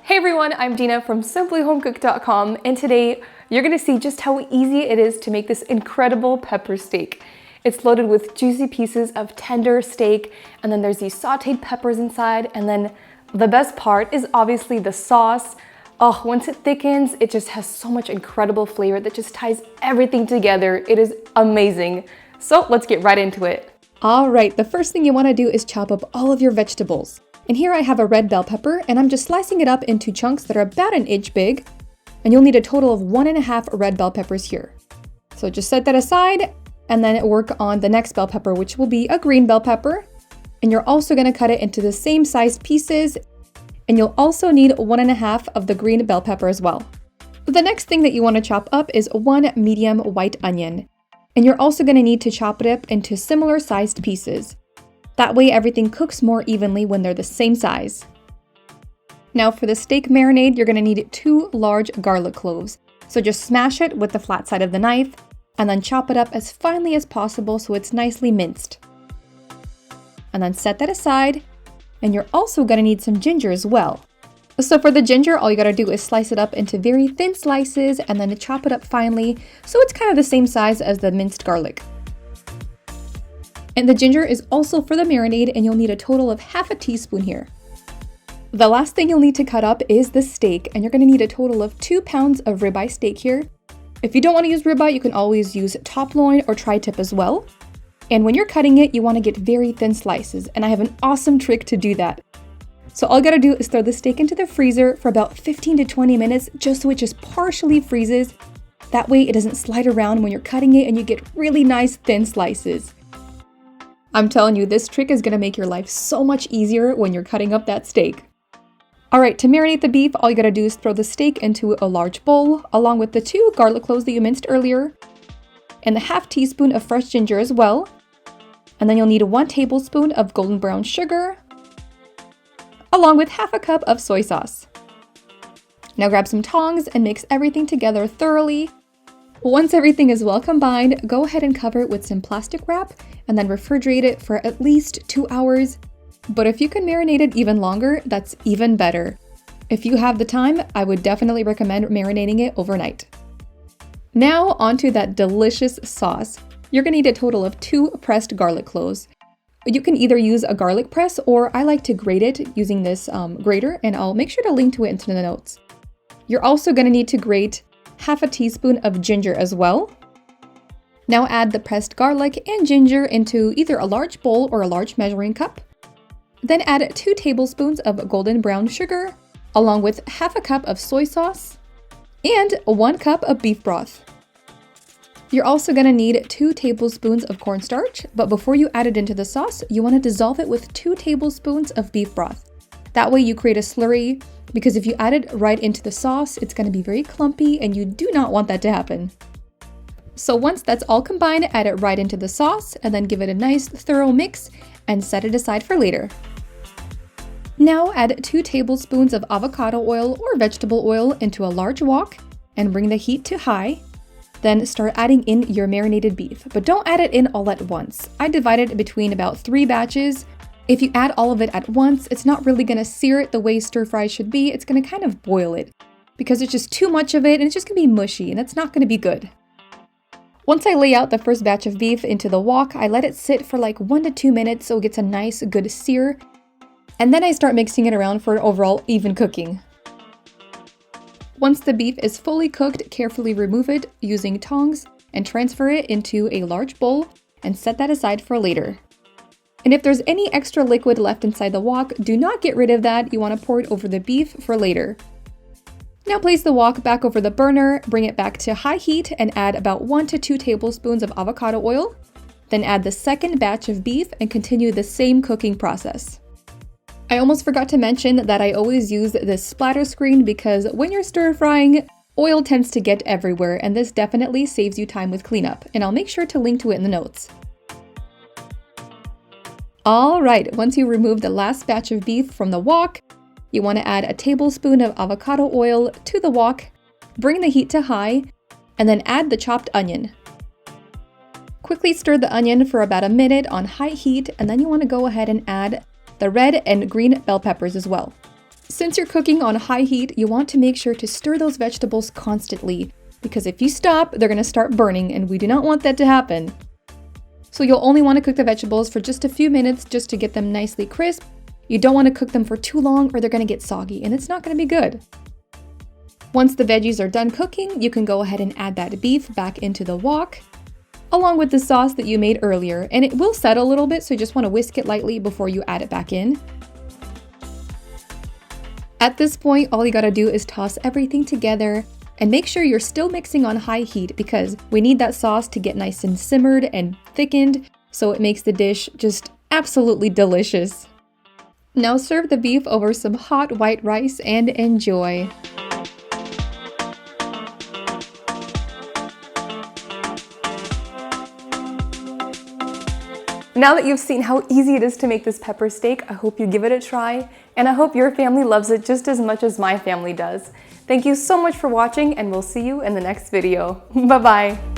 Hey everyone, I'm Dina from simplyhomecook.com, and today you're gonna see just how easy it is to make this incredible pepper steak. It's loaded with juicy pieces of tender steak, and then there's these sauteed peppers inside, and then the best part is obviously the sauce. Oh, once it thickens, it just has so much incredible flavor that just ties everything together. It is amazing. So let's get right into it. All right, the first thing you wanna do is chop up all of your vegetables. And here I have a red bell pepper, and I'm just slicing it up into chunks that are about an inch big. And you'll need a total of 1.5 red bell peppers here. So just set that aside, and then work on the next bell pepper, which will be a green bell pepper. And you're also gonna cut it into the same sized pieces. And you'll also need 1.5 of the green bell pepper as well. The next thing that you wanna chop up is 1 medium white onion. And you're also gonna need to chop it up into similar sized pieces. That way everything cooks more evenly when they're the same size. Now for the steak marinade, you're gonna need 2 large garlic cloves. So just smash it with the flat side of the knife and then chop it up as finely as possible so it's nicely minced. And then set that aside, and you're also gonna need some ginger as well. So for the ginger, all you gotta do is slice it up into very thin slices and then chop it up finely so it's kind of the same size as the minced garlic. And the ginger is also for the marinade, and you'll need a total of ½ teaspoon here. The last thing you'll need to cut up is the steak, and you're gonna need a total of 2 pounds of ribeye steak here. If you don't wanna use ribeye, you can always use top loin or tri-tip as well. And when you're cutting it, you wanna get very thin slices, and I have an awesome trick to do that. So all you gotta do is throw the steak into the freezer for about 15 to 20 minutes, just so it just partially freezes. That way it doesn't slide around when you're cutting it, and you get really nice thin slices. I'm telling you, this trick is gonna make your life so much easier when you're cutting up that steak. All right, to marinate the beef, all you gotta do is throw the steak into a large bowl, along with the 2 garlic cloves that you minced earlier, and the ½ teaspoon of fresh ginger as well. And then you'll need 1 tablespoon of golden brown sugar, along with ½ cup of soy sauce. Now grab some tongs and mix everything together thoroughly. Once everything is well combined, go ahead and cover it with some plastic wrap and then refrigerate it for at least 2 hours. But if you can marinate it even longer, that's even better. If you have the time, I would definitely recommend marinating it overnight. Now onto that delicious sauce. You're gonna need a total of 2 pressed garlic cloves. You can either use a garlic press, or I like to grate it using this grater, and I'll make sure to link to it into the notes. You're also gonna need to grate ½ teaspoon of ginger as well. Now add the pressed garlic and ginger into either a large bowl or a large measuring cup. Then add 2 tablespoons of golden brown sugar, along with ½ cup of soy sauce and 1 cup of beef broth. You're also gonna need 2 tablespoons of cornstarch, but before you add it into the sauce, you wanna dissolve it with 2 tablespoons of beef broth. That way you create a slurry, because if you add it right into the sauce, it's gonna be very clumpy, and you do not want that to happen. So once that's all combined, add it right into the sauce, and then give it a nice thorough mix, and set it aside for later. Now add 2 tablespoons of avocado oil or vegetable oil into a large wok, and bring the heat to high. Then start adding in your marinated beef, but don't add it in all at once. I divided it between about 3 batches. If you add all of it at once, it's not really gonna sear it the way stir fry should be. It's gonna kind of boil it, because it's just too much of it, and it's just gonna be mushy, and that's not gonna be good. Once I lay out the first batch of beef into the wok, I let it sit for like 1 to 2 minutes so it gets a nice, good sear. And then I start mixing it around for an overall even cooking. Once the beef is fully cooked, carefully remove it using tongs and transfer it into a large bowl and set that aside for later. And if there's any extra liquid left inside the wok, do not get rid of that. You want to pour it over the beef for later. Now place the wok back over the burner, bring it back to high heat, and add about 1 to 2 tablespoons of avocado oil. Then add the second batch of beef and continue the same cooking process. I almost forgot to mention that I always use this splatter screen, because when you're stir frying, oil tends to get everywhere, and this definitely saves you time with cleanup, and I'll make sure to link to it in the notes. All right, once you remove the last batch of beef from the wok, you want to add a tablespoon of avocado oil to the wok, bring the heat to high, and then add the chopped onion. Quickly stir the onion for about a minute on high heat, and then you want to go ahead and add the red and green bell peppers as well. Since you're cooking on high heat, you want to make sure to stir those vegetables constantly, because if you stop, they're going to start burning, and we do not want that to happen. So you'll only want to cook the vegetables for just a few minutes just to get them nicely crisp. You don't want to cook them for too long or they're going to get soggy, and it's not going to be good. Once the veggies are done cooking, you can go ahead and add that beef back into the wok, along with the sauce that you made earlier, and it will settle a little bit, so you just want to whisk it lightly before you add it back in. At this point, all you gotta do is toss everything together and make sure you're still mixing on high heat, because we need that sauce to get nice and simmered and thickened, so it makes the dish just absolutely delicious. Now serve the beef over some hot white rice and enjoy. Now that you've seen how easy it is to make this pepper steak, I hope you give it a try, and I hope your family loves it just as much as my family does. Thank you so much for watching, and we'll see you in the next video. Bye-bye.